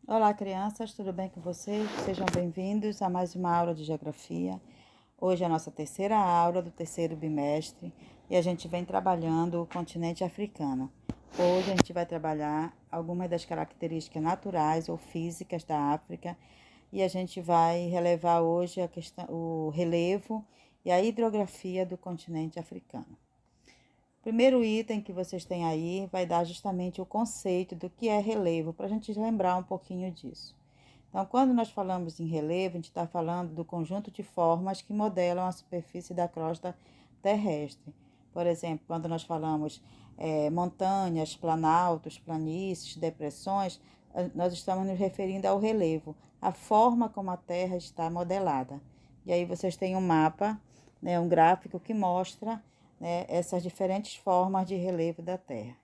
Olá, crianças, tudo bem com vocês? Sejam bem-vindos a mais uma aula de geografia. Hoje é a nossa terceira aula do terceiro bimestre e a gente vem trabalhando o continente africano. Hoje a gente vai trabalhar algumas das características naturais ou físicas da África e a gente vai relevar hoje o relevo e a hidrografia do continente africano. O primeiro item que vocês têm aí vai dar justamente o conceito do que é relevo, para a gente lembrar um pouquinho disso. Então, quando nós falamos em relevo, a gente está falando do conjunto de formas que modelam a superfície da crosta terrestre. Por exemplo, quando nós falamos montanhas, planaltos, planícies, depressões, nós estamos nos referindo ao relevo, a forma como a Terra está modelada. E aí vocês têm um mapa, né, um gráfico que mostra, né, essas diferentes formas de relevo da Terra.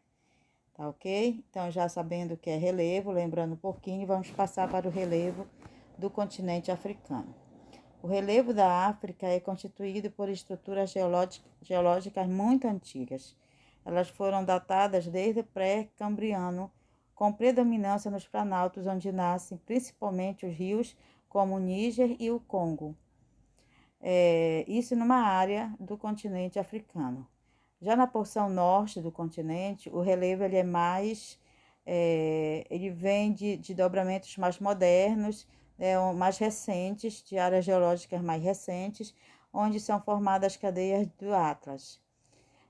Tá ok? Então, já sabendo o que é relevo, lembrando um pouquinho, vamos passar para o relevo do continente africano. O relevo da África é constituído por estruturas geológicas muito antigas. Elas foram datadas desde o pré-cambriano, com predominância nos planaltos onde nascem principalmente os rios como o Níger e o Congo. Isso numa área do continente africano. Já na porção norte do continente, o relevo ele é mais, ele vem de dobramentos mais modernos, mais recentes, de áreas geológicas mais recentes, onde são formadas cadeias do Atlas.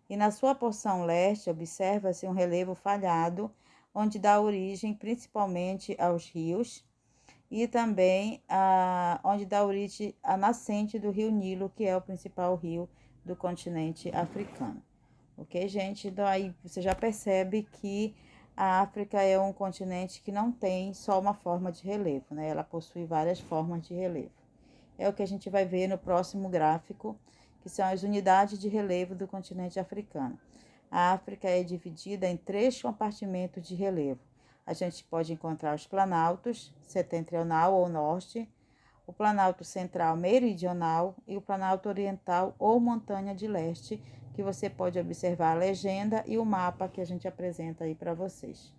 E na sua porção leste, observa-se um relevo falhado, onde dá origem principalmente aos rios, e também onde dá origem à nascente do rio Nilo, que é o principal rio do continente africano. Ok, gente? Então aí você já percebe que a África é um continente que não tem só uma forma de relevo, né? Ela possui várias formas de relevo. É o que a gente vai ver no próximo gráfico, que são as unidades de relevo do continente africano. A África é dividida em 3 compartimentos de relevo. A gente pode encontrar os planaltos, setentrional ou norte, o planalto central meridional e o planalto oriental ou montanha de leste, que você pode observar a legenda e o mapa que a gente apresenta aí para vocês.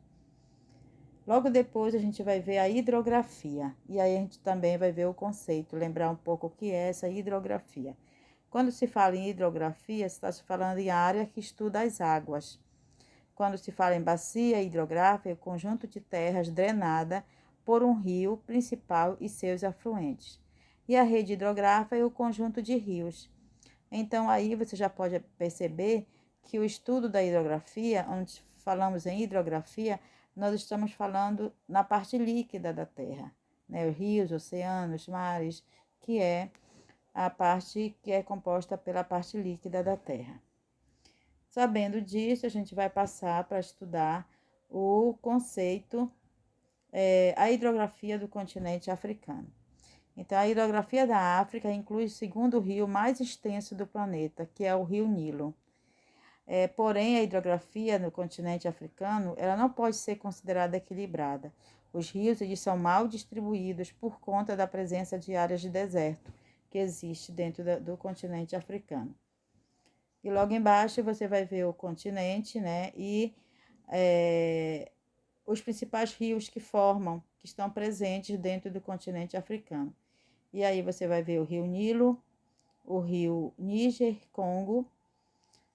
Logo depois a gente vai ver a hidrografia, e aí a gente também vai ver o conceito, lembrar um pouco o que é essa hidrografia. Quando se fala em hidrografia, se está se falando em área que estuda as águas. Quando se fala em bacia hidrográfica, é o conjunto de terras drenada por um rio principal e seus afluentes. E a rede hidrográfica é o conjunto de rios. Então, aí você já pode perceber que o estudo da hidrografia, onde falamos em hidrografia, nós estamos falando na parte líquida da Terra, né? Os rios, oceanos, mares, que é a parte que é composta pela parte líquida da Terra. Sabendo disso, a gente vai passar para estudar o conceito, a hidrografia do continente africano. Então, a hidrografia da África inclui o segundo rio mais extenso do planeta, que é o rio Nilo. Porém, a hidrografia no continente africano ela não pode ser considerada equilibrada. Os rios eles são mal distribuídos por conta da presença de áreas de deserto que existe dentro do continente africano. E logo embaixo você vai ver o continente, né? E os principais rios que estão presentes dentro do continente africano. E aí você vai ver o rio Nilo, o rio Níger, Congo,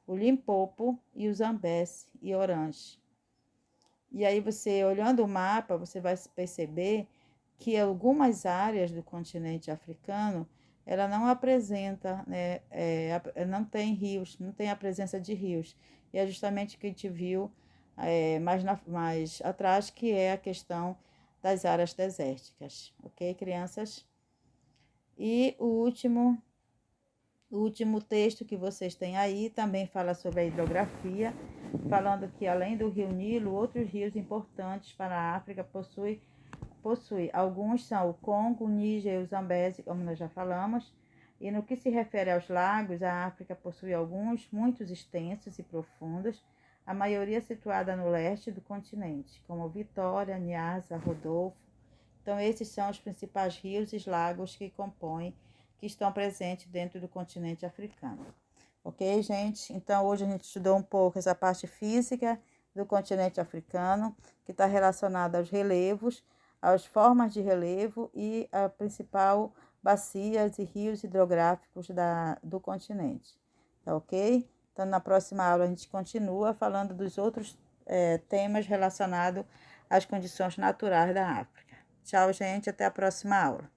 o Limpopo e o Zambeze e Orange. E aí você, olhando o mapa, você vai perceber que algumas áreas do continente africano, ela não apresenta, né, não tem rios, não tem a presença de rios. E é justamente o que a gente viu mais atrás, que é a questão das áreas desérticas. Ok, crianças? E o último texto que vocês têm aí também fala sobre a hidrografia, falando que além do rio Nilo, outros rios importantes para a África possui. Alguns são o Congo, o Níger e o Zambeze, como nós já falamos. E no que se refere aos lagos, a África possui alguns, muitos extensos e profundos, a maioria situada no leste do continente, como Vitória, Nyassa, Rodolfo. Então, esses são os principais rios e lagos que estão presentes dentro do continente africano. Ok, gente? Então, hoje a gente estudou um pouco essa parte física do continente africano, que está relacionada aos relevos, as formas de relevo e a principal bacias e rios hidrográficos do continente. Tá ok? Então, na próxima aula, a gente continua falando dos outros temas relacionados às condições naturais da África. Tchau, gente. Até a próxima aula.